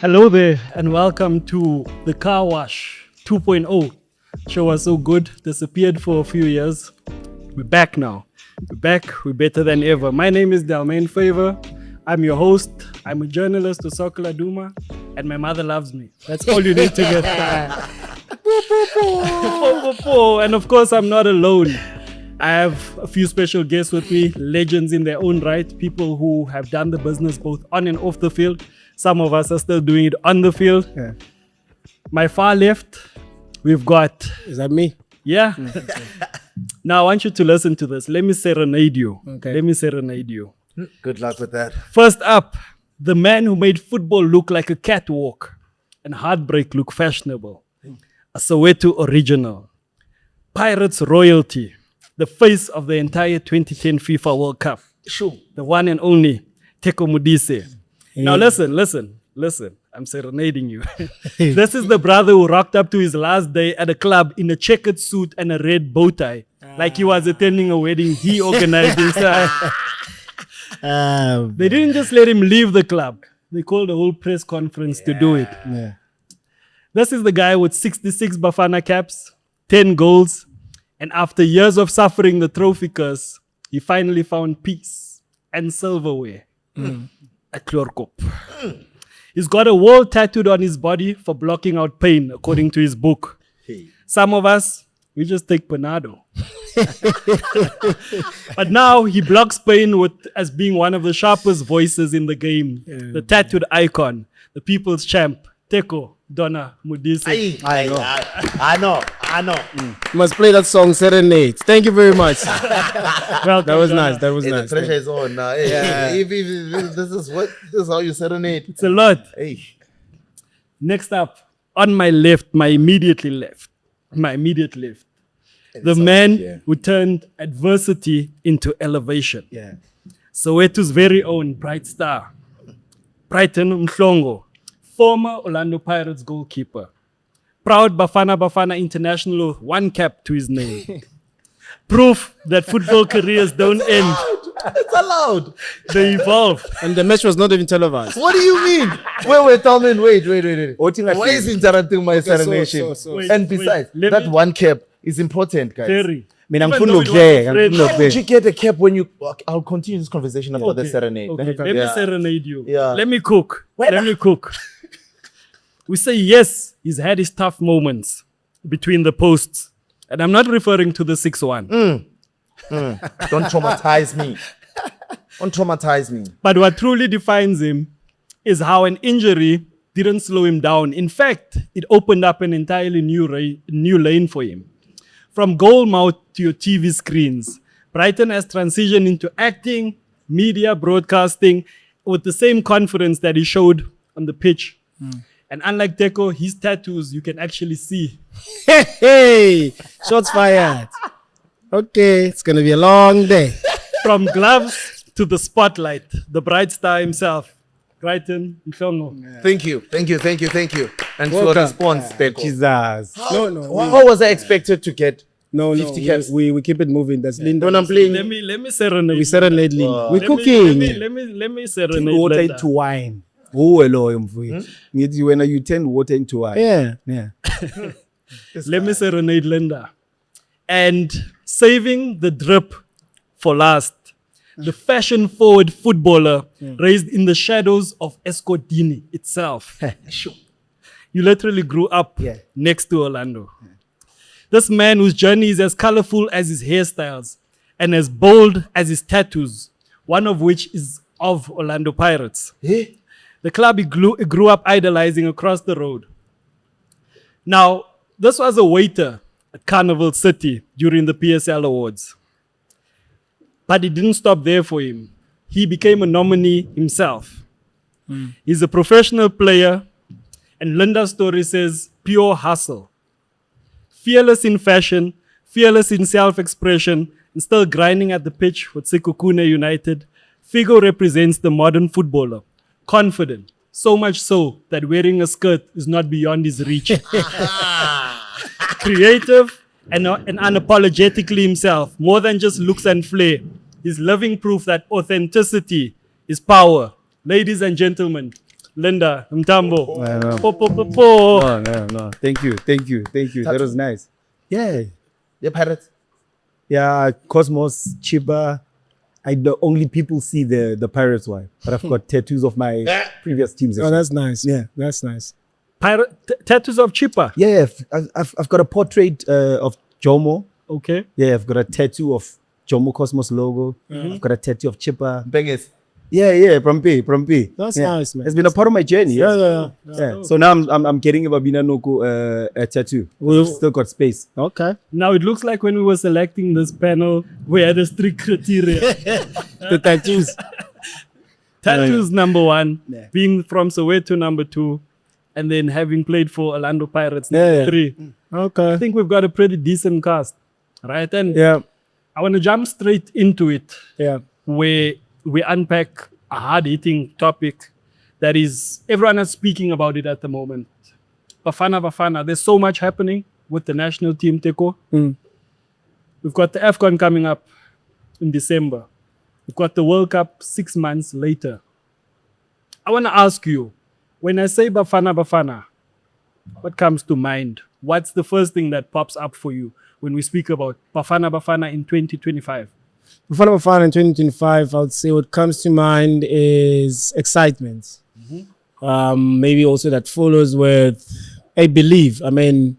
Hello there, and welcome to the Carwash 2.0. Show was so good, disappeared for a few years. We're back now. We're back, we're better than ever. My name is Dalmain Favor. I'm your host. I'm a journalist to Sokala Duma, and my mother loves me. That's all you need to get. And of course, I'm not alone. I have a few special guests with me, legends in their own right, people who have done the business both on and off the field. Some of us are still doing it on the field. Yeah. My far left, we've got... Is that me? Yeah. Now I want you to listen to this. Let me serenade you. Okay. Let me serenade you. Good luck with that. First up, the man who made football look like a catwalk and heartbreak look fashionable. A Soweto original. Pirates royalty. The face of the entire 2010 FIFA World Cup. Sure. The one and only Teco Modise. Now listen. I'm serenading you. This is the brother who rocked up to his last day at a club in a checkered suit and a red bow tie. Like he was attending a wedding he organized himself. They didn't just let him leave the club. They called a whole press conference to do it. Yeah. This is the guy with 66 Bafana caps, 10 goals, and after years of suffering the trophy curse, he finally found peace and silverware at Lorch. He's got a world tattooed on his body for blocking out pain, according to his book. Some of us, we just take Panado. But now he blocks pain as being one of the sharpest voices in the game. The tattooed icon, the people's champ, Teco Donna Modise. I know. You must play that song, Serenade. Thank you very much. Well, that was nice. The pressure is on now. If this is how you serenade. It's a lot. Hey. Next up, on my left, my immediate left, the man who turned adversity into elevation. Yeah. Soweto's very own bright star, Brighton Mhlongo, former Orlando Pirates goalkeeper. Proud Bafana international, one cap to his name. Proof that football careers don't end. It's allowed. They evolve. And the match was not even televised. What do you mean? Wait, Talman, wait. Why is interrupting my serenation? And besides, that one cap is important, guys. Very. I'm full of How did you get a cap when you... I'll continue this conversation about the serenade. Okay. Let me serenade you. Yeah. Let me cook. We say yes, he's had his tough moments between the posts. And I'm not referring to the 6-1. Don't traumatize me. But what truly defines him is how an injury didn't slow him down. In fact, it opened up an entirely new lane for him. From goal mouth to your TV screens, Brighton has transitioned into acting, media, broadcasting with the same confidence that he showed on the pitch. And unlike Teco, his tattoos you can actually see. Hey, shots fired. Okay, it's going to be a long day. From gloves to the spotlight, the bright star himself, Brighton Mhlongo. Yeah. Thank you. And for the response, Teco. Jesus. How was I expected to get 50 caps? We keep it moving. That's Linda. When I'm playing... Let me serenade. We serenade Linda. We're cooking. Let me serenade water into wine. Oh, hello, when you turn water into wine. Yeah. Let me serenade Linda. And saving the drip for last, the fashion-forward footballer raised in the shadows of Escodini itself. You literally grew up next to Orlando. This man whose journey is as colorful as his hairstyles and as bold as his tattoos, one of which is of Orlando Pirates. The club he grew up idolizing across the road. Now, this was a waiter at Carnival City during the PSL Awards. But it didn't stop there for him. He became a nominee himself. He's a professional player, and Linda's story says pure hustle. Fearless in fashion, fearless in self-expression, and still grinding at the pitch with Sekhukhune United, Figo represents the modern footballer. Confident, so much so that wearing a skirt is not beyond his reach. Creative and unapologetically himself, more than just looks and flair. He's living proof that authenticity is power. Ladies and gentlemen, Linda, Mntambo. No. Po, po, po, po. No. Thank you. That was nice. Yeah. The Pirates. Yeah, Cosmos, Chiba. The only people see the Pirates one, but I've got tattoos of my previous teams. Oh, that's nice. Yeah. That's nice. Tattoos of Chippa. Yeah, I've got a portrait of Jomo. Okay. Yeah, I've got a tattoo of Jomo Cosmos logo. I've got a tattoo of Chippa. Bengis. Yeah, from P. That's Yeah. nice, man. It's been a part of my journey. Yeah. So now I'm getting a Babina Noko a tattoo. We've still got space. Okay. Now it looks like when we were selecting this panel, we had a strict criteria. The tattoos. Tattoos number 1, Yeah. being from Soweto number 2, and then having played for Orlando Pirates Yeah, number yeah. 3. Okay. I think we've got a pretty decent cast, right? And Yeah. I want to jump straight into it, Yeah. where we unpack a hard-hitting topic that is everyone is speaking about it at the moment. Bafana. There's so much happening with the national team, Teco. We've got the AFCON coming up in December. We've got the World Cup 6 months later. I want to ask you, when I say Bafana, what comes to mind? What's the first thing that pops up for you when we speak about Bafana in 2025? Bafana Bafana in 2025, I would say what comes to mind is excitement. Maybe also that follows with a belief. I mean,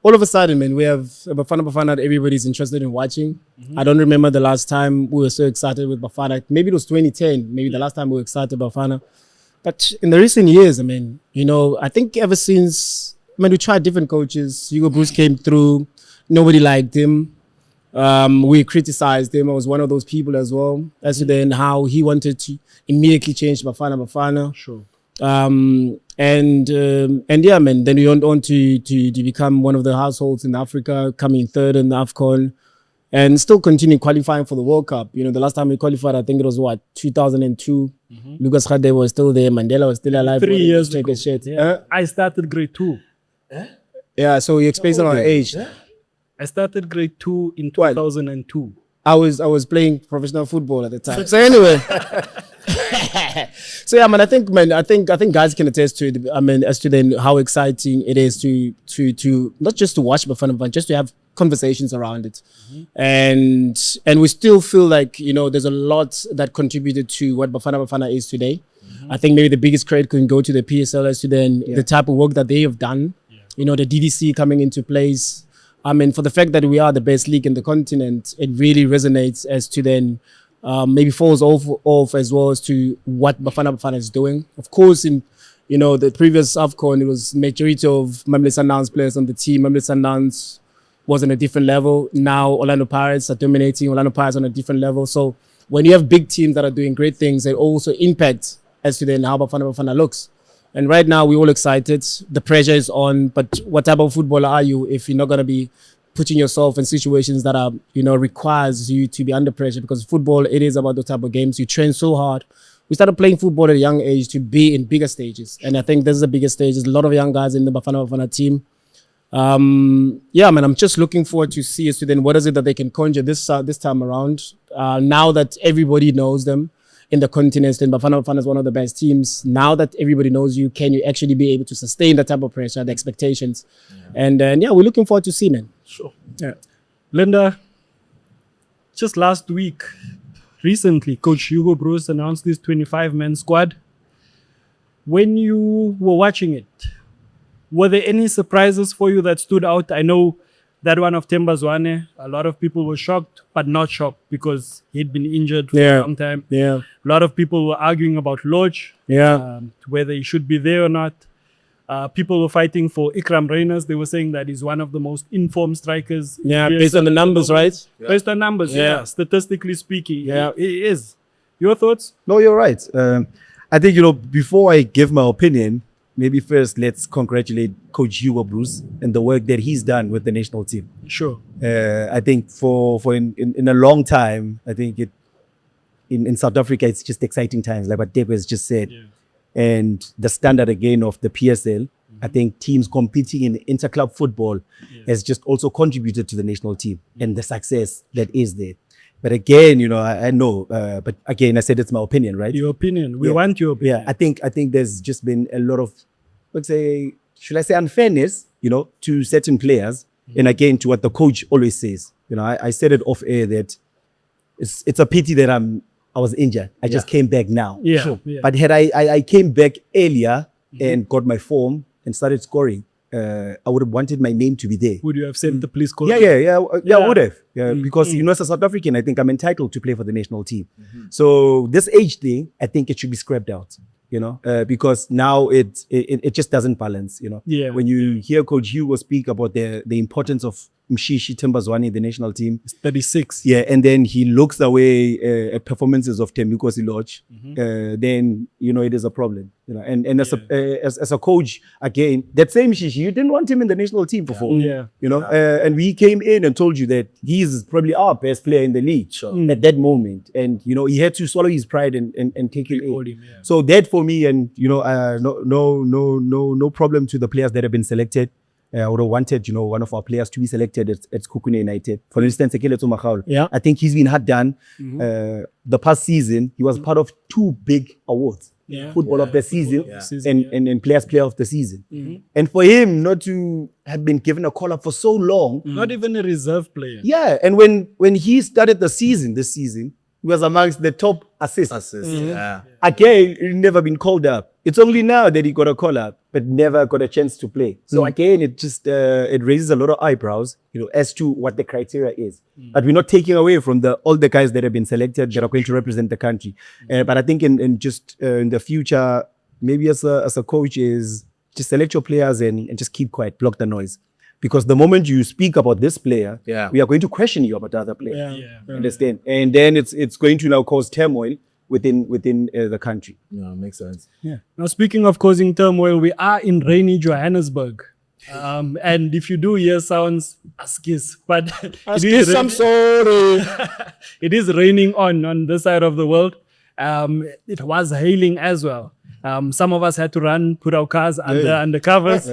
all of a sudden, man, we have a Bafana that everybody's interested in watching. I don't remember the last time we were so excited with Bafana. Maybe it was 2010, maybe the last time we were excited about Bafana. But in the recent years, I mean, I think ever since, we tried different coaches. Hugo Bruce came through. Nobody liked him. We criticized him. I was one of those people as well. As to then how he wanted to immediately change Bafana. Sure. And yeah, man, then we went on to become one of the households in Africa, coming third in the AFCON, and still continue qualifying for the World Cup. The last time we qualified, I think it was 2002. Lucas Radebe was still there. Mandela was still alive. 3 years Take ago. a shit. I started grade 2. Yeah, so you explained on our age. I started grade 2 in 2002. I was playing professional football at the time. So anyway, so yeah, man. I think guys can attest to it. I mean, as to then how exciting it is to not just to watch Bafana, but just to have conversations around it, and we still feel like there's a lot that contributed to what Bafana is today. I think maybe the biggest credit can go to the PSL as to then the type of work that they have done. The DDC coming into place. I mean, for the fact that we are the best league in the continent, it really resonates as to then maybe falls off as well as to what Bafana is doing. Of course, in the previous AFCON, it was majority of Mamelodi Sundowns players on the team. Mamelodi Sundowns was on a different level. Now Orlando Pirates are dominating. Orlando Pirates on a different level. So when you have big teams that are doing great things, it also impacts as to then how Bafana looks. And right now, we're all excited. The pressure is on. But what type of footballer are you if you're not going to be putting yourself in situations that are, requires you to be under pressure? Because football, it is about those type of games. You train so hard. We started playing football at a young age to be in bigger stages. And I think this is the biggest stage. There's a lot of young guys in the Bafana team. Yeah, man, I'm just looking forward to see as to then what is it that they can conjure this time around. Now that everybody knows them in the continent, then Bafana is one of the best teams. Now that everybody knows you, can you actually be able to sustain that type of pressure, the expectations? And yeah, we're looking forward to see, man. Sure. Yeah. Linda, just last week, recently, Coach Hugo Bruce announced this 25-man squad. When you were watching it, were there any surprises for you that stood out? I know that one of Themba Zwane, a lot of people were shocked, but not shocked because he'd been injured for a long time. Yeah. A lot of people were arguing about Lorch, whether he should be there or not. People were fighting for Ikram Reyners. They were saying that he's one of the most informed strikers. Yeah, based on the numbers, right? Based on numbers, yeah. Statistically speaking, Yeah. he is. Your thoughts? No, you're right. I think, before I give my opinion, maybe first let's congratulate Coach Hugo Bruce and the work that he's done with the national team. Sure. I think for in a long time, I think in South Africa, it's just exciting times, like what Teco has just said. Yeah. And the standard again of the PSL, I think teams competing in interclub football has just also contributed to the national team and the success that is there. But again, you know, I know. But again, I said it's my opinion, right? Your opinion. We want your opinion. Yeah, I think there's just been a lot of, let's say, should I say unfairness, you know, to certain players. And again, to what the coach always says. You know, I said it off air that it's a pity that I was injured. I just came back now. Yeah. Sure. Yeah. But had I came back earlier and got my form and started scoring, I would have wanted my name to be there. Would you have sent the police call? Yeah, I would have. Yeah, because you know, as a South African, I think I'm entitled to play for the national team. So this age thing, I think it should be scrapped out. You know, because now it just doesn't balance. You know, when you hear Coach Hugo speak about the importance of Mshishi Thembazwane in the national team, It's 36. yeah, and then he looks away at performances of Thembinkosi Lorch, then you know it is a problem. You know, and as a coach, again, that same Mshishi, you didn't want him in the national team for 4. Yeah. You know, and we came in and told you that he's probably our best player in the league at that moment, and you know he had to swallow his pride and take it Recall in. him, yeah. So that for me, and you know, no problem to the players that have been selected. I would have wanted, you know, one of our players to be selected at Kukune United. For instance, Keletso Makgalwa. Yeah. I think he's been hard done. The past season, he was part of 2 big awards. Yeah. Football of the season, Season, and Players Player of the season. And for him not to have been given a call up for so long, Not even a reserve player. yeah. And when he started the season, this season, he was amongst the top assists. Yeah. Again, he never been called up. It's only now that he got a call up, but never got a chance to play. So again, it just it raises a lot of eyebrows, you know, as to what the criteria is. But we're not taking away from all the guys that have been selected that are going to represent the country. But I think in the future, maybe as a coach, is just select your players and just keep quiet, block the noise. Because the moment you speak about this player, we are going to question you about the other player. Yeah. Understand? And then it's going to now cause turmoil within the country. Yeah, makes sense. Yeah. Now, speaking of causing turmoil, we are in rainy Johannesburg. And if you do hear sounds, ask us. But it is I'm sorry. it is raining on this side of the world. It was hailing as well. Some of us had to run, put our cars under covers.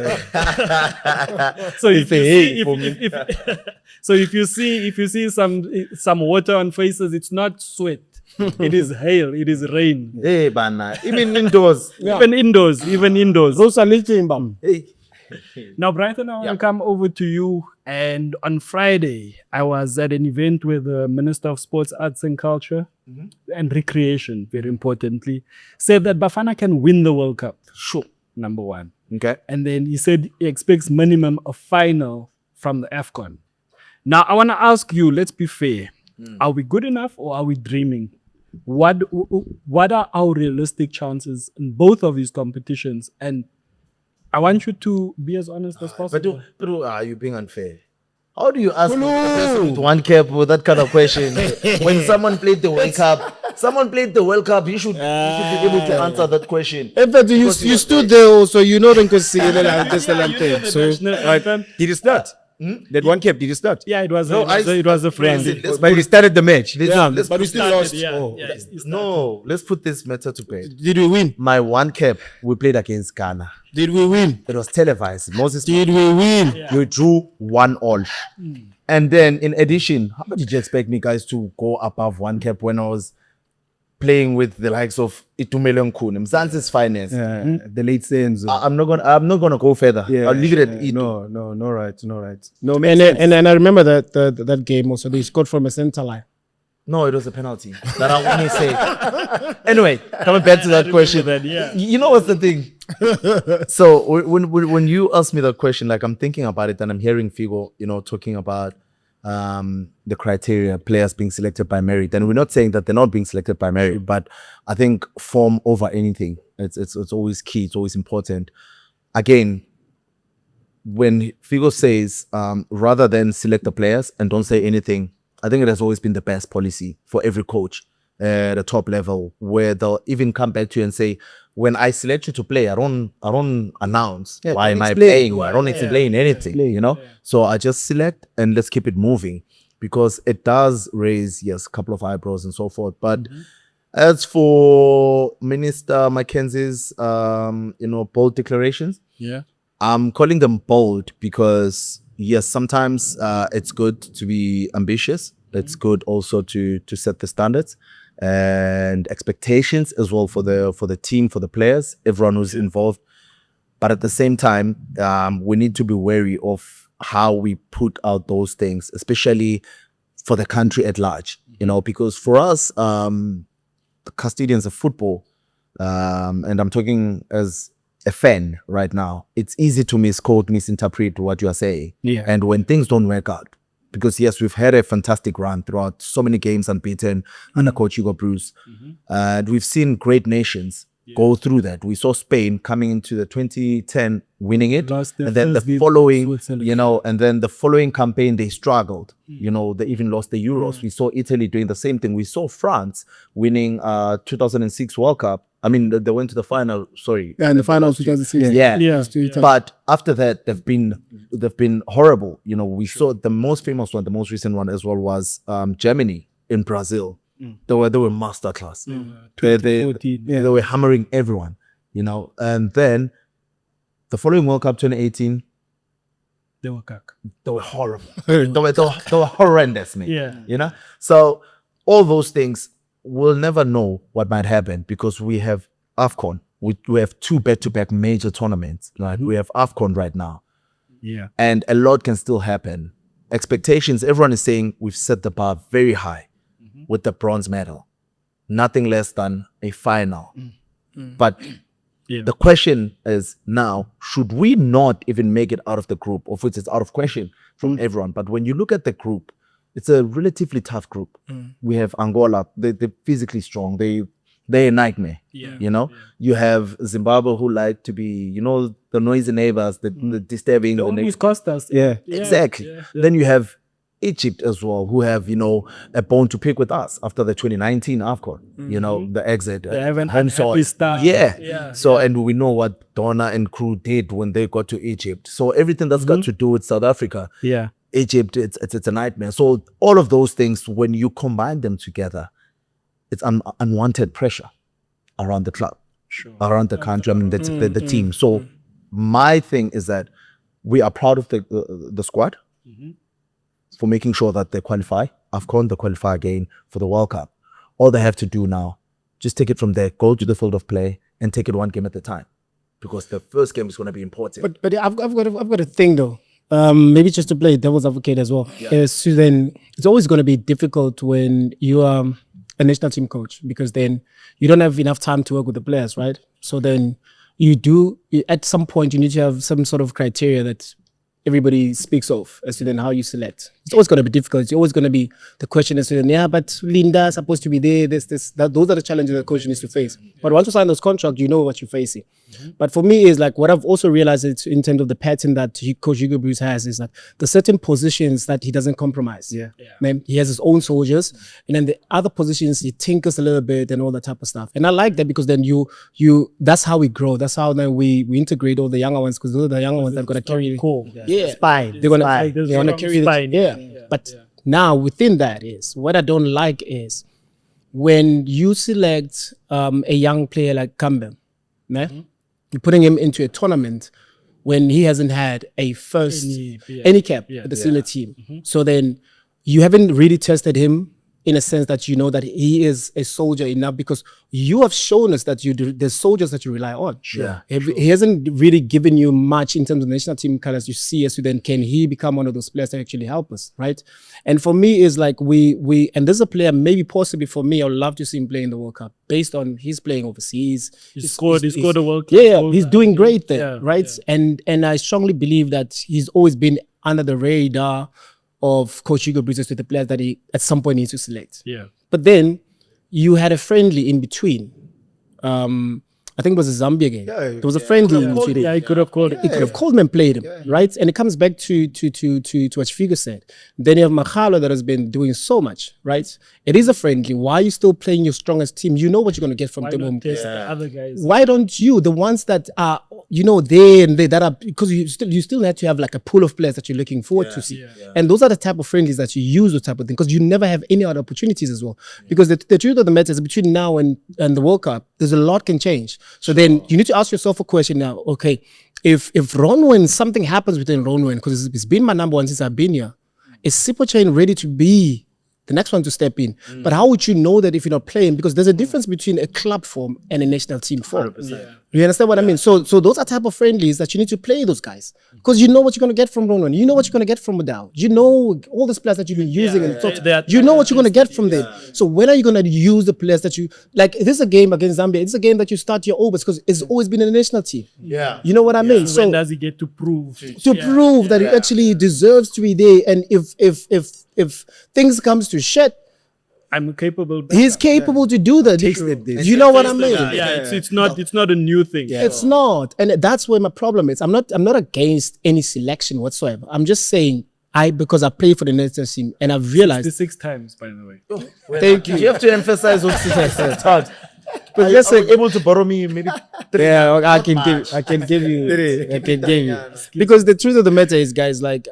So if you see some water on faces, it's not sweat. It is hail. It is rain. Hey, Bana. Even indoors. Even indoors. Those are little Hey. Now, Brighton, I want to come over to you. And on Friday, I was at an event with the Minister of Sports, Arts and Culture and Recreation, very importantly, said that Bafana can win the World Cup. Sure. Number 1. Okay. And then he said he expects minimum a final from the AFCON. Now, I want to ask you, let's be fair. Are we good enough or are we dreaming? What are our realistic chances in both of these competitions? And I want you to be as honest as possible. But are you being unfair? How do you ask a person with 1 cap with that kind of question? When someone played the World Cup, you should be able to answer that question. In fact, you stood there also, you know, then because so Did he start? That 1 cap, did he start? Yeah, it was a friend. But he started the match. but we still lost. No, let's put this matter to bed. Did we win? My 1 cap, we played against Ghana. Did we win? It was televised. Moses, Did we win? we drew 1-1. And then, in addition, how did you expect me guys to go above 1 cap when I was playing with the likes of Itumeleng Kun, Mzansi's finest? The late Senzo. I'm not gonna go further. I'll leave it at Itu. No right. No, And I remember that game also. They scored from a center line. No, it was a penalty. That I only say. Anyway, coming back to that question. You know what's the thing? So when you ask me that question, like I'm thinking about it and I'm hearing Figo, you know, talking about the criteria, players being selected by merit. And we're not saying that they're not being selected by merit, but I think form over anything. It's always key. It's always important. Again, when Figo says rather than select the players and don't say anything, I think it has always been the best policy for every coach at the top level, where they'll even come back to you and say, when I select you to play, I don't announce why am I playing. I don't explain anything, you know. So I just select and let's keep it moving, because it does raise a couple of eyebrows and so forth. But as for Minister Mackenzie's bold declarations, I'm calling them bold because yes, sometimes it's good to be ambitious, It's good also to set the standards and expectations as well for the team, for the players, everyone who's involved. But at the same time, we need to be wary of how we put out those things, especially for the country at large, because for us, the custodians of football, and I'm talking as a fan right now, it's easy to misquote, misinterpret what you are saying. Yeah. And when things don't work out, because yes, we've had a fantastic run throughout so many games unbeaten under Coach Hugo Bruce. And we've seen great nations go through that. We saw Spain coming into the 2010 winning it, Lost their and then the first game following, Switzerland. and then the following campaign they struggled. They even lost the Euros. We saw Italy doing the same thing. We saw France winning 2006 World Cup. I mean, they went to the final. Sorry, Yeah, in the finals 2006. yeah. But after that, they've been horrible. We saw the most famous one, the most recent one as well was Germany in Brazil. They were masterclass. They were hammering everyone. And then the following World Cup 2018, They were cack. they were horrible. they were horrendous, man. Yeah. So all those things, we'll never know what might happen because we have AFCON. We have 2 back-to-back major tournaments. Right? We have AFCON right now. Yeah. And a lot can still happen. Expectations, everyone is saying we've set the bar very high with the bronze medal. Nothing less than a final. But the question is now, should we not even make it out of the group, of which it's out of question from everyone? But when you look at the group, it's a relatively tough group. We have Angola, they're physically strong. They're a nightmare. You have Zimbabwe, who like to be, the noisy neighbors, the disturbing. The the one who's neighbors. cost us. Exactly. Yeah. Then you have Egypt as well, who have, a bone to pick with us after the 2019 AFCON, the exit. They haven't home had happy start. Yeah. So, and we know what Donna and crew did when they got to Egypt. So everything that's got to do with South Africa, Yeah. Egypt, it's a nightmare. So all of those things, when you combine them together, it's unwanted pressure around the club, around the country, the team. So my thing is that we are proud of the squad for making sure that they qualify. AFCON, they qualify again for the World Cup. All they have to do now, just take it from there, go to the field of play and take it one game at a time. Because the first game is going to be important. But I've got a thing though. Maybe just to play devil's advocate as well. So then it's always going to be difficult when you are a national team coach, because then you don't have enough time to work with the players, right? So then at some point you need to have some sort of criteria that everybody speaks of as to then how you select. It's always going to be difficult. It's always going to be the question as to then, but Linda supposed to be there, this, that. Those are the challenges that the coach needs to face. But once you sign those contracts, you know what you're facing. But for me, is like what I've also realized is in terms of the pattern that Coach Hugo Bruce has is that the certain positions that he doesn't compromise. Then he has his own soldiers, and then the other positions he tinkers a little bit and all that type of stuff. And I like that because then that's how we grow. That's how then we integrate all the younger ones, because those are the younger ones that are going to carry the core. spine. They're going to carry the But now within that is what I don't like is when you select a young player like Campbell, you're putting him into a tournament when he hasn't had a first any cap at the senior team. So then you haven't really tested him in a sense that you know that he is a soldier enough, because you have shown us that there's soldiers that you rely on. He hasn't really given you much in terms of national team colors. You see as to then can he become one of those players that actually help us, right? And for me is like and there's a player maybe possibly for me, I would love to see him play in the World Cup based on he's playing overseas. He scored a World Cup. He's doing great there, right? And I strongly believe that he's always been under the radar of Coach Hugo Bruce with the players that he at some point needs to select. But then you had a friendly in between. I think it was a Zambia game. There was a friendly in between. He could have called it. He could have called him and played him, right? And it comes back to what Figo said. Then you have Makgalwa that has been doing so much, right? It is a friendly. Why are you still playing your strongest team? You know what you're going to get from them. The other guys. Why don't you, the ones that are, there and there, that are, because you still have to have like a pool of players that you're looking forward to see. And those are the type of friendlies that you use, those type of thing, because you never have any other opportunities as well. Because the truth of the matter is between now and the World Cup, there's a lot can change. So then you need to ask yourself a question now. Okay, if Ronwen, something happens within Ronwen, because it's been my number one since I've been here, is Sipo Chain ready to be the next one to step in. But how would you know that if you're not playing? Because there's a difference between a club form and a national team form. 100%. You understand what I mean? So those are type of friendlies that you need to play those guys. Because you know what you're going to get from Ronan. You know what you're going to get from Madao. You know all these players that you've been using. You know what you're going to get from them. So when are you going to use the players that you... Like, this is a game against Zambia. It's a game that you start your overs because it's always been in the national team. Yeah. You know what I mean? So when So does he get to prove? prove that he actually deserves to be there. And if things comes to shit, I'm capable. he's capable to do that. You know what I mean? Yeah, it's not a new thing. It's not, and that's where my problem is. I'm not against any selection whatsoever. I'm just saying because I play for the national team and I've realized. 66 times, by the way. Thank you. You have to emphasize what it's hard. But just like, able to borrow me maybe yeah, I can give you. Because the truth of the matter is, guys, like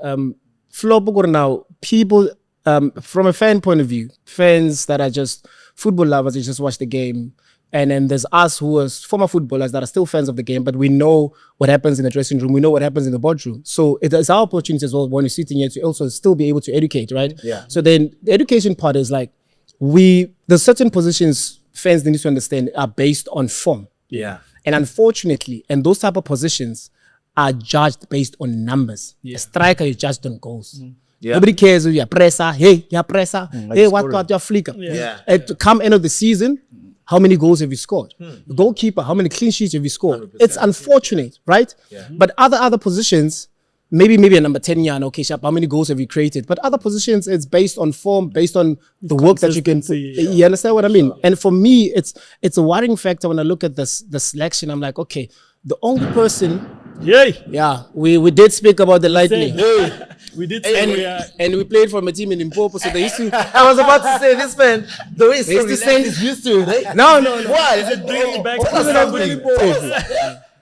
Flop now, people from a fan point of view, fans that are just football lovers, they just watch the game. And then there's us who are former footballers that are still fans of the game, but we know what happens in the dressing room. We know what happens in the boardroom. So it's our opportunity as well when you're sitting here to also still be able to educate, right? Yeah. So then the education part is like, there's certain positions fans need to understand are based on form. Yeah. And unfortunately, and those type of positions are judged based on numbers. A striker is judged on goals. Yeah. Nobody cares if you're presser. Hey, you're presser. Hey, what you're flicker. Yeah. At come end of the season, how many goals have you scored? The goalkeeper, how many clean sheets have you scored? 100%. It's unfortunate, right? Yeah. But other positions, maybe a number 10 year, okay, sharp, how many goals have you created? But other positions, it's based on form, based on the work that you can. You understand what I mean? And for me, it's a worrying factor when I look at the selection. I'm like, okay, the only person. Yeah, we did speak about the Lightning. We did and we played for a team in Limpopo, so they used to. I was about to say this man, the way he's used to, right? No. Why? Is it bringing back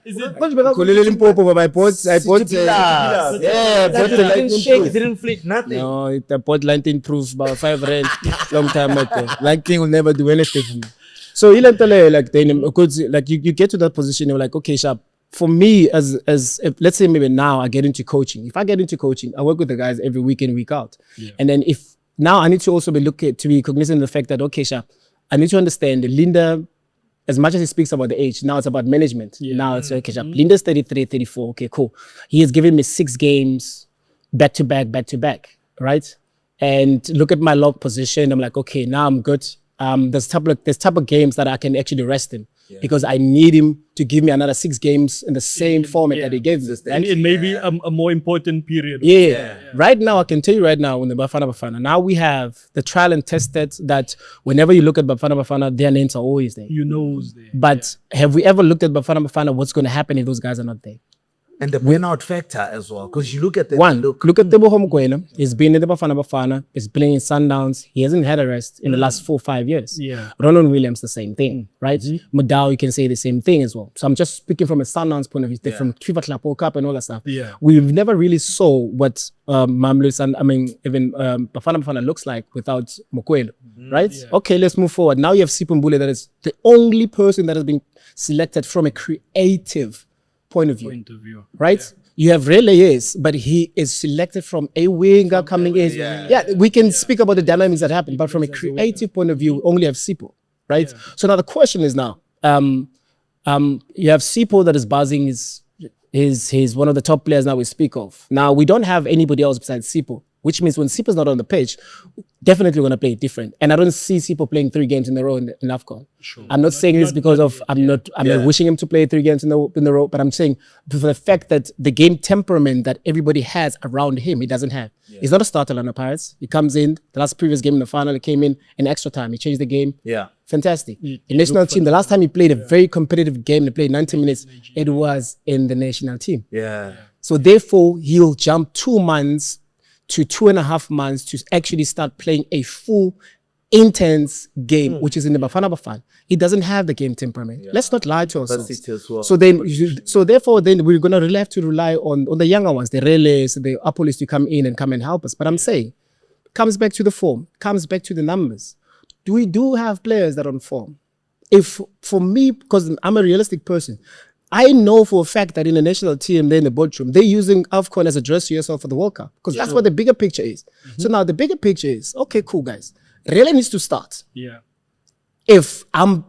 Is it Kulele Limpopo, but I bought it didn't shake, it didn't flick, nothing. No, I bought 19 proof about 5 rand long time ago. Lightning will never do anything for me. So like you get to that position, you're like, okay, sharp. For me, as if, let's say maybe now I get into coaching. If I get into coaching, I work with the guys every week in, week out. Yeah. And then if now I need to also be cognizant of the fact that, okay, sharp, I need to understand Linda, as much as he speaks about the age, now it's about management. Yeah. Now it's okay, sharp. Linda's 33, 34. Okay, cool. He has given me 6 games back to back, right? And look at my log position. I'm like, okay, now I'm good. There's type of games that I can actually rest in. Yeah. Because I need him to give me another 6 games in the same format that he gave me. And it may be a more important period. Yeah. Right now, I can tell you right now, in the Bafana, now we have the trial and tested that whenever you look at Bafana, their names are always there. You know who's there. But have we ever looked at Bafana, what's going to happen if those guys are not there? And the burnout factor as well, because you look at the look at Relebohile Mofokeng. He's been in the Bafana. He's playing in Sundowns. He hasn't had a rest in the last 4 or 5 years. Yeah. Ronan Williams, the same thing, right? Madao, you can say the same thing as well. So I'm just speaking from a Sundowns point of view, from FIFA World Cup and all that stuff. Yeah. We've never really saw what even Bafana looks like without Mokwelo, right? Yeah. Okay, let's move forward. Now you have Sipumbule, that is the only person that has been selected from a creative point of view. Right? Yeah. You have Relebohile, but he is selected from a winger coming in. Yeah, we can speak about the dynamics that happen, but from a creative point of view, we only have Sipo, right? Yeah. So now the question is now, you have Sipo that is buzzing, he's one of the top players now we speak of. Now, we don't have anybody else besides Sipo, which means when Sipo's not on the pitch, definitely going to play different. And I don't see Sipo playing 3 games in a row in AFCON. Sure. I'm not saying this because I'm not wishing him to play 3 games in a row, but I'm saying for the fact that the game temperament that everybody has around him, he doesn't have. Yeah. He's not a starter on the Pirates. He comes in, the previous game in the final, he came in extra time. He changed the game. Yeah. Fantastic. The national team, the last time he played a very competitive game, he played 90 minutes, it was in the national team. Yeah. So therefore, he'll jump 2 months to 2.5 months to actually start playing a full, intense game, which is in the Bafana. He doesn't have the game temperament. Yeah. Let's not lie to ourselves. Well. So therefore, we're going to have to rely on the younger ones, the Reles, the Apolis to come in and help us. But I'm saying, comes back to the form, comes back to the numbers. We do have players that are on form. If for me, because I'm a realistic person, I know for a fact that in the national team, they're in the boardroom, they're using AFCON as a dress rehearsal for the World Cup because that's what the bigger picture is. So now the bigger picture is, okay, cool, guys. Rele needs to start Yeah. if I'm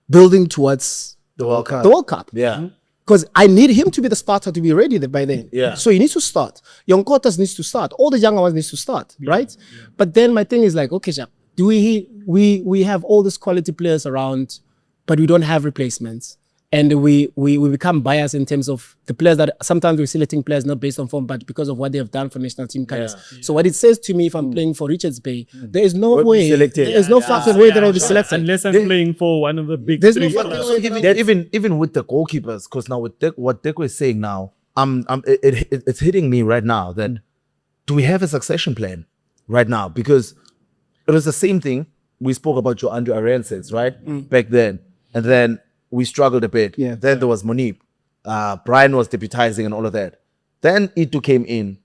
building towards The World Cup. the World Cup. Yeah. Because I need him to be the starter to be ready by then. Yeah. So he needs to start. Young Kotas needs to start. All the younger ones needs to start, right? But then my thing is like, okay, Jack, do we have all these quality players around, but we don't have replacements. And we become biased in terms of the players that sometimes we're selecting players not based on form, but because of what they have done for national team colors. So what it says to me, if I'm playing for Richards Bay, there is no way, selected. there is no fucking way that I'll be selected. Unless I'm playing for one of the big There's no three fucking clubs. way. Even with the goalkeepers, because now with what Teco is saying now, it's hitting me right now that do we have a succession plan right now? Because it was the same thing we spoke about Joe Andrew Arenses, right? Back then. And then we struggled a bit. Yeah. Then there was Monip. Brian was deputizing and all of that. Then Itu came in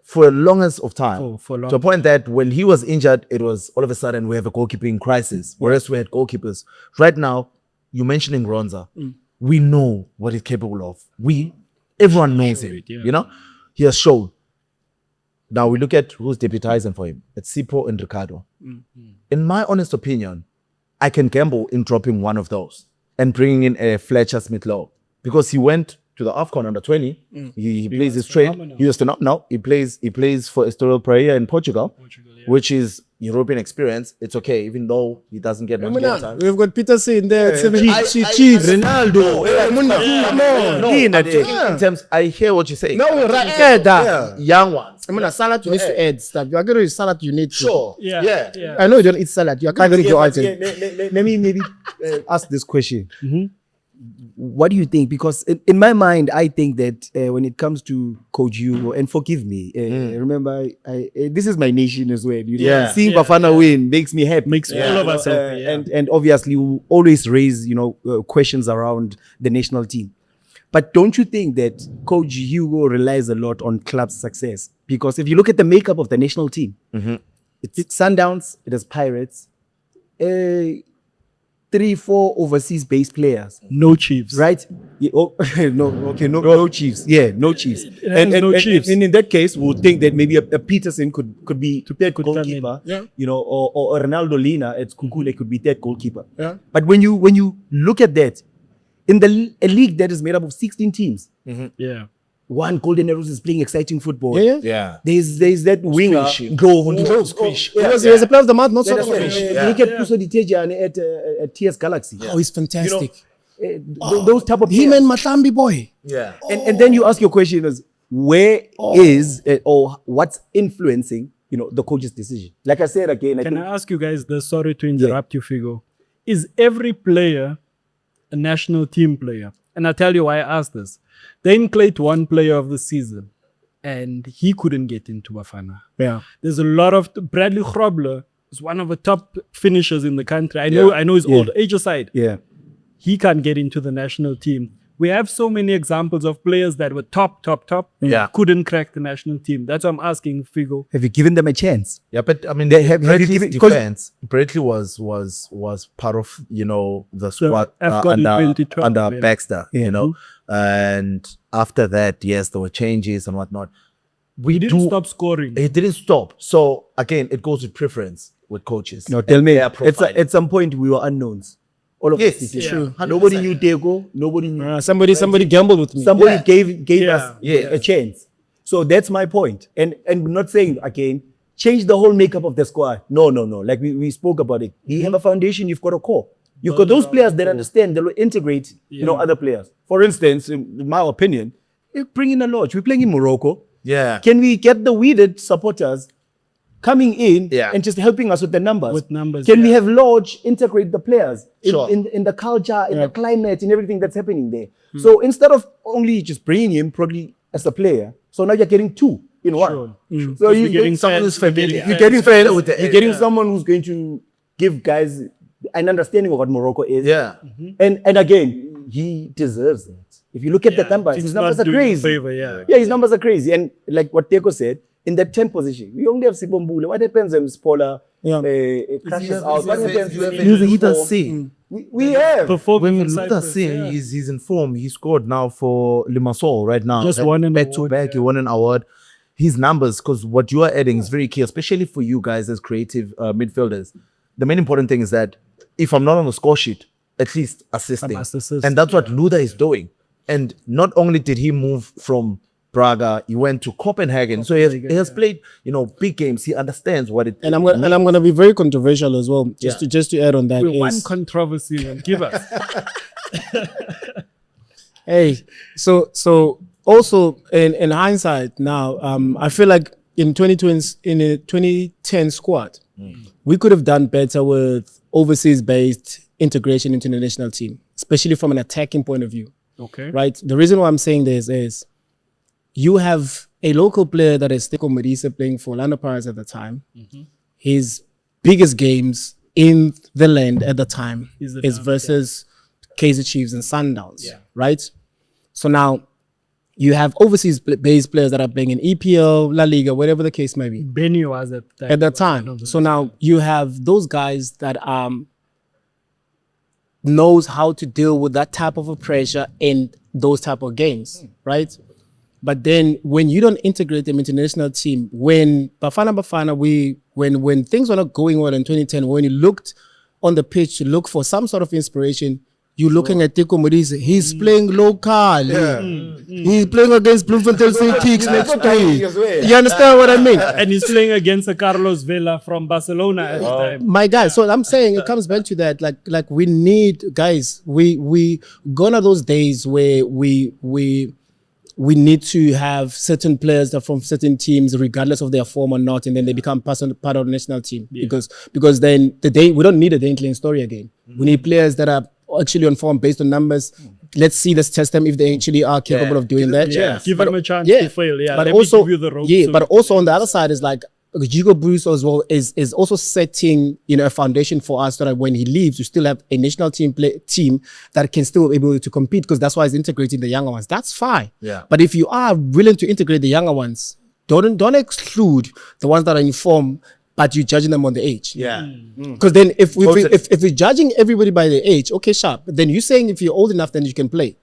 for the longest of time. For long to a point that when he was injured, it was all of a sudden we have a goalkeeping crisis. Whereas we had goalkeepers. Right now, you're mentioning Ronza. We know what he's capable of. Everyone knows him. yeah. You know? He has shown. Now we look at who's deputizing for him. It's Sipo and Ricardo. In my honest opinion, I can gamble in dropping one of those and bringing in a Fletcher Smith-Lowe because he went to the AFCON under 20. He plays his trade. phenomenal. He was phenomenal. He plays for Estoril Praia in Portugal, which is European experience. It's okay, even though he doesn't get much game time. We've got Peterson there. Ronaldo. In terms, I hear what you're saying. No, right. Young ones. I mean, a salad you need to add stuff. You are going to eat salad, you need to. Sure. Yeah. I know you don't eat salad. You are carrying your item. Let me maybe ask this question. What do you think? Because in my mind, I think that when it comes to Coach Hugo, and forgive me, remember, this is my nation as well. You know? Yeah. Seeing Bafana win makes me happy. Makes all of us happy. Yeah. And obviously, we always raise questions around the national team. But don't you think that Coach Hugo relies a lot on club success? Because if you look at the makeup of the national team, it's Sundowns, it has Pirates, 3-4 overseas-based players, No Chiefs. right? Yeah, no Chiefs. Yeah, no Chiefs. And no Chiefs. And in that case, we'll think that maybe a Peterson could be third come in. goalkeeper. Yeah. Or Ronaldo Lina at Kukule could be third goalkeeper. Yeah. But when you look at that, in a league that is made up of 16 teams, Yeah. one Golden Arrows is playing exciting football. Yeah. Yeah. There's that winger. He was a player of the month, not so Look at Puso Ditejan at TS Galaxy. Oh, he's fantastic. Those type of Him players. and Mhlambi boy. Yeah. And then you ask your question is where is or what's influencing the coach's decision? Like I said again, I Can think I ask you guys this? Sorry to interrupt you, Figo. Is every player a national team player? And I'll tell you why I asked this. They included one player of the season, and he couldn't get into Bafana. Yeah. There's a lot of Bradley Grobler is one of the top finishers in the country. I know he's old, age aside. yeah. He can't get into the national team. We have so many examples of players that were top, Yeah. couldn't crack the national team. That's why I'm asking Figo. Have you given them a chance? Yeah, but I mean, They have you Bradley's given- because- defense. Bradley was part of the squad AFCON in under 2012, yeah. Baxter, and after that, yes, there were changes and whatnot. He didn't stop scoring. He didn't stop. So again, it goes with preference with coaches. No, tell me. Their profiling. At some point we were unknowns. All of Yes, us. yeah. True. Nobody knew Teco. Nobody knew. Somebody gambled with me. Somebody Yeah. gave us a chance. So that's my point. And I'm not saying again, change the whole makeup of the squad. No. Like we spoke about it. You have a foundation, you've got a core. You've got those players that understand, that will integrate, other players. For instance, in my opinion, you bring in a Lorch. We're playing in Morocco. Yeah. Can we get the weeded supporters coming in Yeah. and just helping us with the numbers? With numbers, Can we have Lorch integrate the players Sure. in the culture, in the climate, in everything that's happening there? So instead of only just bringing him probably as a player, so now you're getting two in one. So We're getting someone who's familiar. you're getting Familiar with the you're getting someone who's going to give guys an understanding of what Morocco is. Yeah. And again, he deserves that. If you look at the numbers, He's his numbers not are doing a crazy. favor, yeah. Yeah, his numbers are crazy. And like what Teco said, in that 10th position, we only have Sibombule. What happens when Spola crashes out? What happens when He does see. we have? Performing When in Luther Cyprus, see, yeah. he's in form. He scored now for Limassol right now. Just won an back to award, back. He won an award. His numbers, because what you are adding is very key, especially for you guys as creative midfielders. the main important thing is that if I'm not on the score sheet, at least assisting. must assist, And that's what Luther is doing. And not only did he move from Braga, he went to Copenhagen. So he has played, big games. He understands what it. And I'm gonna be very controversial as well. Just to add on that, One controversy, and give us. Hey, so also in hindsight now, I feel like in 2010 squad, we could have done better with overseas-based integration into the national team, especially from an attacking point of view. Okay. Right. The reason why I'm saying this is you have a local player that is Teco playing for Orlando Pirates at the time. His biggest games in the land at the time is versus Kaizer Chiefs and Sundowns. Right. So now you have overseas-based players that are playing in EPL, La Liga, whatever the case may be. Benny was at that time. So now you have those guys that knows how to deal with that type of a pressure in those type of games, right? But then when you don't integrate them into the national team, when Bafana, when things were not going well in 2010, when you looked on the pitch to look for some sort of inspiration, you're looking at Teco Modise. He's playing local. He's playing against Bloemfontein Celtics next week. You understand what I mean? And he's playing against a Carlos Vela from Barcelona at the time. My guy. So I'm saying it comes back to that. Like we need guys. We gone are those days where we need to have certain players that are from certain teams, regardless of their form or not, and then they become part of the national team. Because then we don't need a Dankling story again. We need players that are actually on form based on numbers. Let's test them if they actually are capable of doing that. Give them a chance to fail. But also on the other side is like Hugo Bruce as well is also setting a foundation for us so that when he leaves, you still have a national team that can still be able to compete, because that's why he's integrating the younger ones. That's fine. But if you are willing to integrate the younger ones, don't exclude the ones that are in form, but you're judging them on the age. Because then if we're judging everybody by the age, okay, sharp. Then you're saying if you're old enough, then you can play.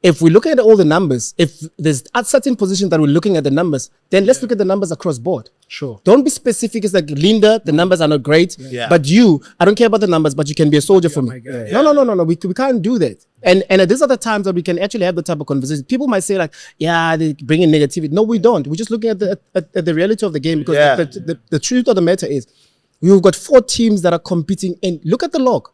If we look at all the numbers, if there's at certain positions that we're looking at the numbers, then let's look at the numbers across board. Sure. Don't be specific. It's like Linda, the numbers are not great. But I don't care about the numbers, but you can be a soldier for me. No. We can't do that. And at these other times that we can actually have the type of conversation. People might say like, they bring in negativity. No, we don't. We're just looking at the reality of the game, because the truth of the matter is we've got 4 teams that are competing, and look at the log.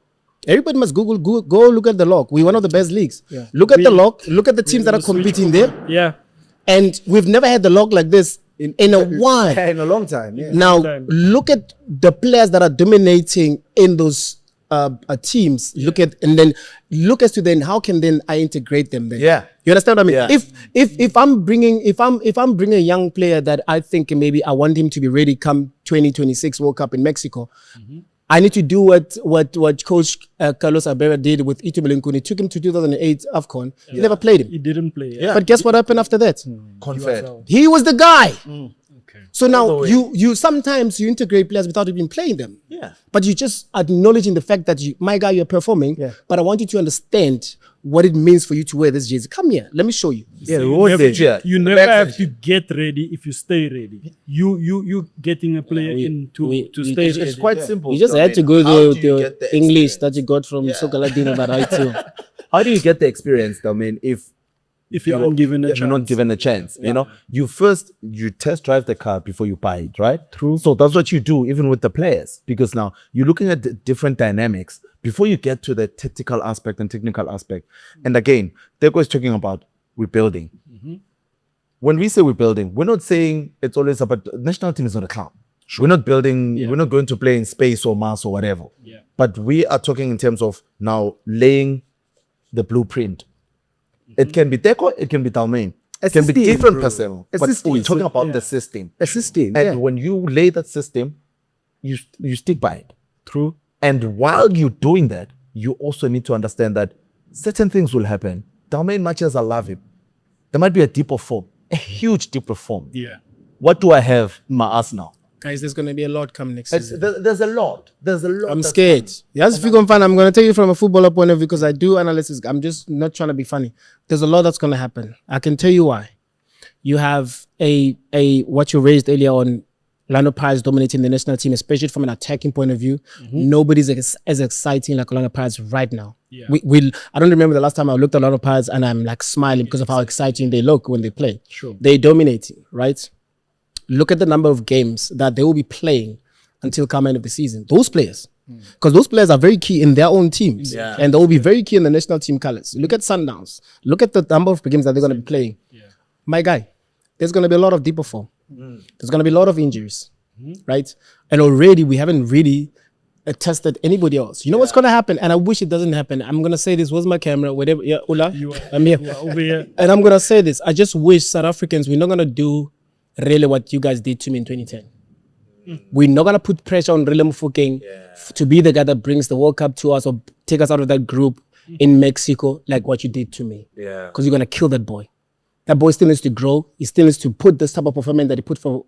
Everybody must go look at the log. We're one of the best leagues. Look at the log. Look at the teams that are competing there. And we've never had the log like this in a while. In a long time. Now, look at the players that are dominating in those teams. Look as to then how can then I integrate them then? You understand what I mean? If I'm bringing a young player that I think maybe I want him to be ready come 2026 World Cup in Mexico, I need to do what Coach Carlos Abera did with Ito Mhlongo. He took him to 2008 AFCON. He never played him. He didn't play. But guess what happened after that? Confed. He was the guy. So now you sometimes you integrate players without even playing them. But you just acknowledging the fact that you're performing. But I want you to understand what it means for you to wear this jersey. Come here, let me show you. You never have to get ready if you stay ready. You getting a player to stay ready. It's quite simple. You just had to go to the English that you got from Sokaladino, but I too. How do you get the experience though, man? If you're not given a chance. You're not given a chance. You test drive the car before you buy it, right? True. So that's what you do even with the players, because now you're looking at the different dynamics before you get to the tactical aspect and technical aspect. And again, Teco is talking about we're building. When we say we're building, we're not saying it's always about the national team is not a club. We're not building, we're not going to play in space or Mars or whatever. But we are talking in terms of now laying the blueprint. It can be Teco, it can be Talmain. It can be different personnel. But we're talking about the system. A system. And when you lay that system, you stick by it. True. And while you're doing that, you also need to understand that certain things will happen. Talmain, much as I love him, there might be a dip of form, a huge dip of form. What do I have in my arsenal? Guys, there's going to be a lot coming next season. There's a lot. I'm scared. Yes, if you can find, I'm going to tell you from a footballer point of view, because I do analysis. I'm just not trying to be funny. There's a lot that's going to happen. I can tell you why. You have what you raised earlier on, Orlando Pirates dominating the national team, especially from an attacking point of view. Nobody's as exciting like Orlando Pirates right now. Yeah. I don't remember the last time I looked at Orlando Pirates and I'm like smiling because of how exciting they look when they play. Sure. They're dominating, right? Look at the number of games that they will be playing until come end of the season. Those players. Because those players are very key in their own teams. Yeah. And they will be very key in the national team colors. Look at Sundowns. Look at the number of games that they're going to be playing. Yeah. My guy, there's going to be a lot of deeper form. There's going to be a lot of injuries, right? And already we haven't really tested anybody else. You know what's going to happen? And I wish it doesn't happen. I'm going to say this. Where's my camera? Whatever. Yeah, Ola, I'm here. Over here. And I'm going to say this. I just wish South Africans, we're not going to do really what you guys did to me in 2010. We're not going to put pressure on Relebohile Mofokeng to be the guy that brings the World Cup to us or take us out of that group in Mexico like what you did to me. Yeah. Because you're going to kill that boy. That boy still needs to grow. He still needs to put this type of performance that he put for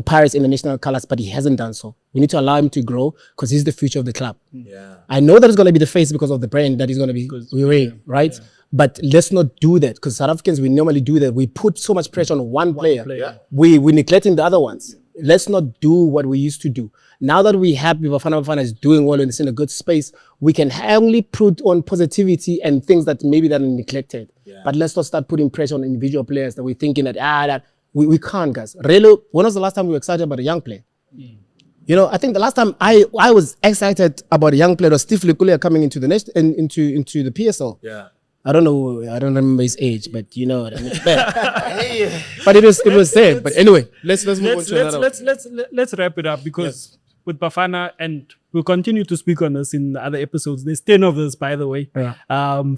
Pirates in the national colors, but he hasn't done so. We need to allow him to grow because he's the future of the club. Yeah. I know that it's going to be the face because of the brand that he's going to be wearing, right? Yeah. But let's not do that because South Africans, we normally do that. We put so much pressure on one player. Yeah. We're neglecting the other ones. Let's not do what we used to do. Now that we're happy Bafana Bafana is doing well and it's in a good space, we can only put on positivity and things that maybe that are neglected. Yeah. But let's not start putting pressure on individual players that we're thinking that, we can't, guys. Really, when was the last time we were excited about a young player? You know, I think the last time I was excited about a young player was Steve Lekulia coming into the into the PSL. Yeah. I don't know. I don't remember his age, but you know what I mean. But it was sad. But anyway, let's move on to another. Let's wrap it up because with Bafana, and we'll continue to speak on this in the other episodes. There's 10 of this, by the way,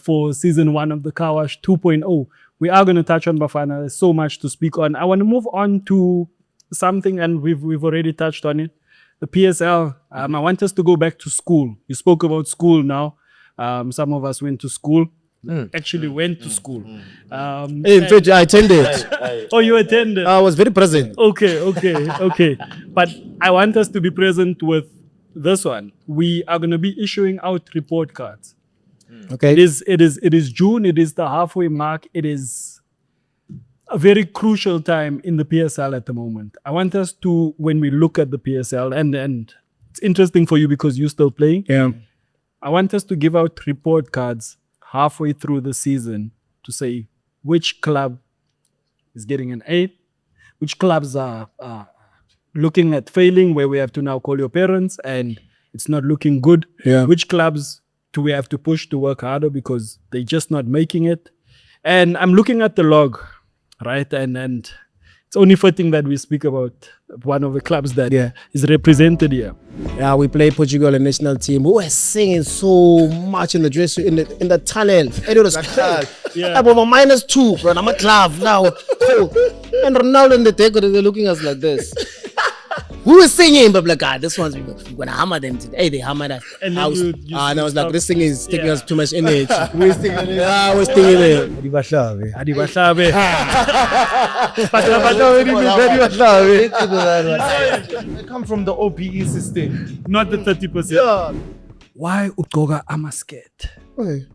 for season 1 of the Carwash 2.0. We are going to touch on Bafana. There's so much to speak on. I want to move on to something, and we've already touched on it. The PSL. I want us to go back to school. You spoke about school now. Some of us went to school. Actually went to school. In fact, I attended. Oh, you attended? I was very present. Okay. But I want us to be present with this one. We are going to be issuing out report cards. Okay. It is June. It is the halfway mark. It is a very crucial time in the PSL at the moment. I want us to, when we look at the PSL, and it's interesting for you because you're still playing. Yeah. I want us to give out report cards halfway through the season to say which club is getting an 8, which clubs are looking at failing, where we have to now call your parents and it's not looking good. Yeah. Which clubs do we have to push to work harder because they're just not making it? And I'm looking at the log, right? And it's only fitting that we speak about one of the clubs that is represented here. Yeah, we play Portugal and national team. We were singing so much in the dressing in the tunnel. And it was cold. I'm over -2, bro. I'm a glove now. Cold. And Ronaldo and the Teco, they're looking at us like this. We were singing, but like, God, this one's we're gonna hammer them today. Hey, they hammered us. And I was like, this thing is taking us too much energy. We're singing it. Yeah, we're singing it. Adibahlabe. I come from the OPE system. Not the 30%. Why Ugoga Amasket? Okay.